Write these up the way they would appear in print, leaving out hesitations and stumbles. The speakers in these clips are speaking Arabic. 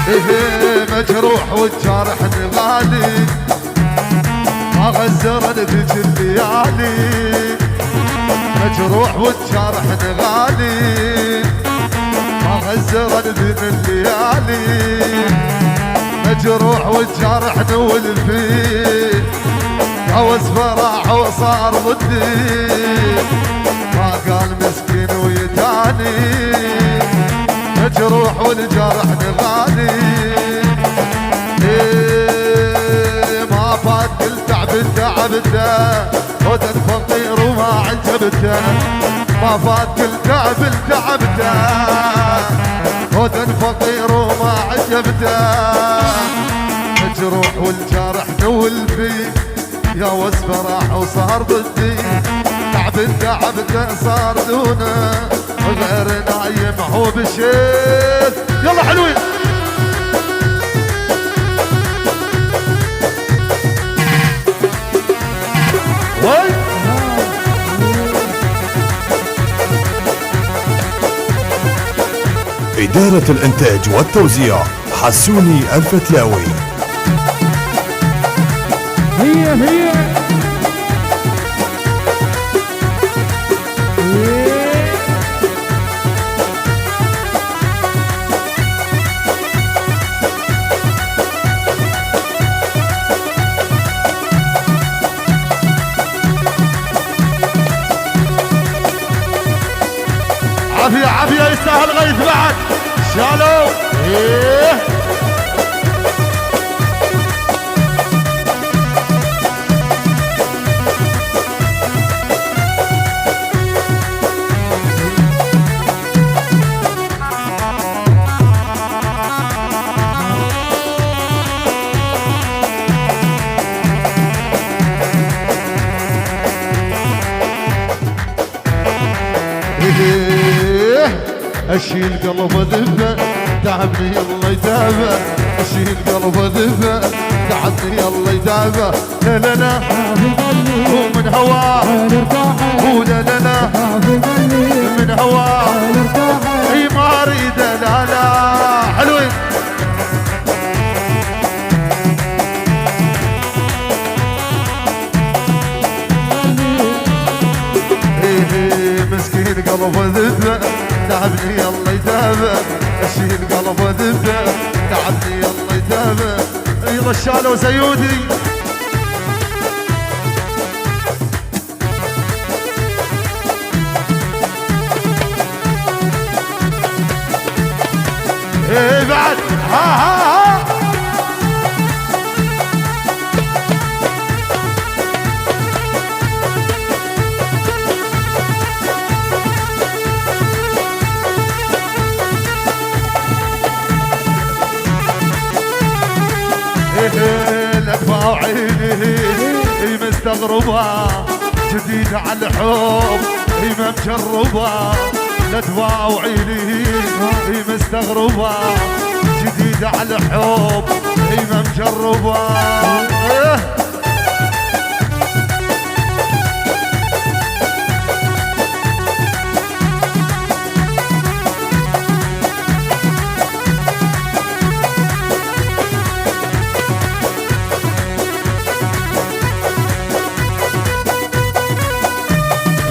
إيه مجروح والجرح غالي ما غزرت ذيك الليالي. مجروح والجرح غالي ما غزرت ذيك الليالي. مجروح والجرح نول فيه هوس فراح وصار ضدي. ما قال مسكين ويتاني مجروح والجرح غالي. إيه ما فات كل تعبته ودن فقير وما عجبته. ما فات كل تعبته ودن فقير وما عجبته. مجروح والجرح نول فيه يا وصفه راح وصار ضدي. تعبته صار دونه غير نايم هو بشير. يلا حلوين وي إدارة الإنتاج والتوزيع حسوني الفتلاوي. هي عافية يستاهل غيث بعد شالوا. ايه اشيل قلب ذبه تعبني الله يدافع. اشيل قلب ذبه تعبني الله يدافع. لا لا لا هو من هواه هو لا لا لا من هواه اي ما اريده لا لا. حلوين مسكين قلب ذبه تعبني الله يدافع. اشيل قلب ذبه تعبني الله يدافع. يلا الشالو زيودي ايه بعد ها الأدفع عيني مستغربة جديد على الحب ما مجربة. الأدفع عيني مستغربة جديد على الحب ما مجربة.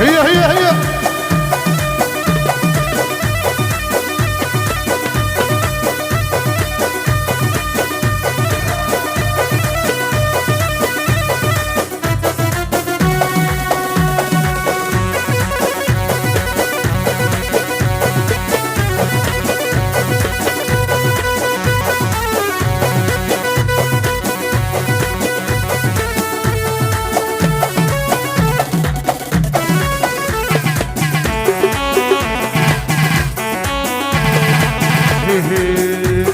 هي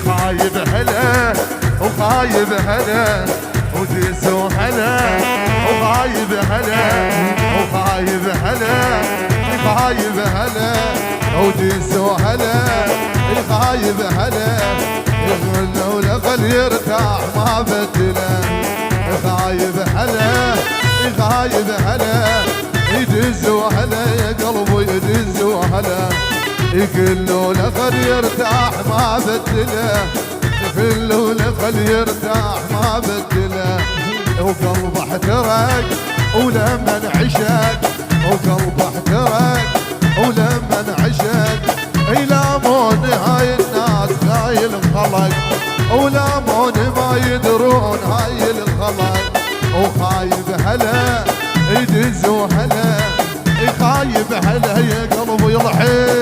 خايب هلا وخايب هلا وديسو هلا وخايب هلا وخايب هلا خايب هلا وديسو هلا الخايب هلا يغل ولغل يرتاح ما بدله. خايب هلا خايب هلا يدز وهلا يا قلبي يدز وهلا يقول له لغد يرتاح ما بدله. يخلونه خلي يرتاح ما بدله، وقلبه احترق ولما انعشق، وقلبه احترق ولما انعشق. يلامون هاي الناس هاي الخلق، ولامون ما يدرون هاي الخلق. وخايب هلا يدز وهلا، خايب هلا يا قلبي الحين.